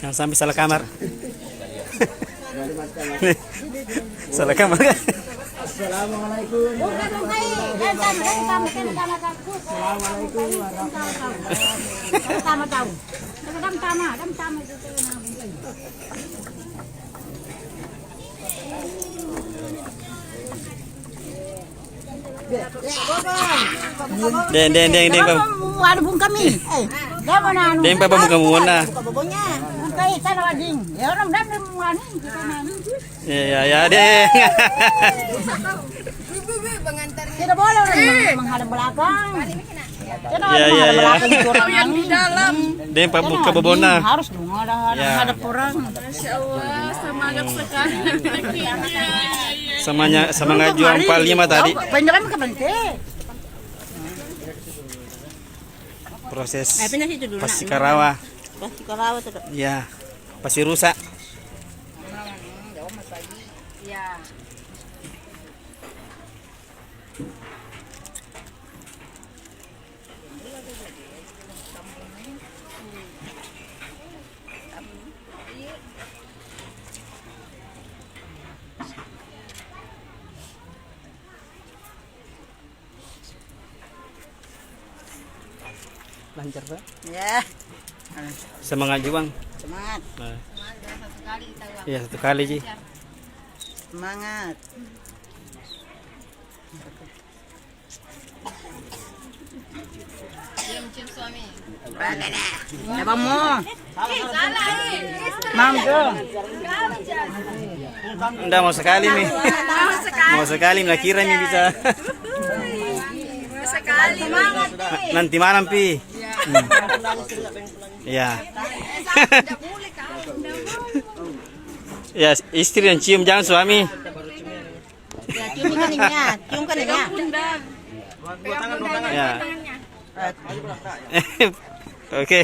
Jangan sampai salah kamar. Nih, salah kamar kan? Assalamualaikum. Den, Pak. Ada bung kami. Den, Pak, buka muna. Bukunya. Bungkai sana wading. Ya orang dam mani. Ya, Den. Tidak boleh orang menghadap belakang. Tidak Ya. menghadap belakang itu orang ini. Den, Pak, buka bobona. Harus dong ada hadap orang. Masya Allah, semangat sekali anak-anaknya. Sama juang palnya mah tadi. Penjalan ke penting. Proses Pindah situ dulu. pasti karawa. Pasti karawa tuh. Ya, pasti rusak. Ya. Lancar, Pak. Ya. Semangat juang. Semangat. Nah. Ya, satu kali, Ji. Semangat. Cium suami. Siapa mau? Mam tuh. Enggak mau sekali nih. Mau sekali, nggak kira nih bisa. Sekali. Nanti malam, Pi. Ya. Ya, istri yang cium, jangan suami. Ya, cium keningnya, cium keningnya. Ya. Oke.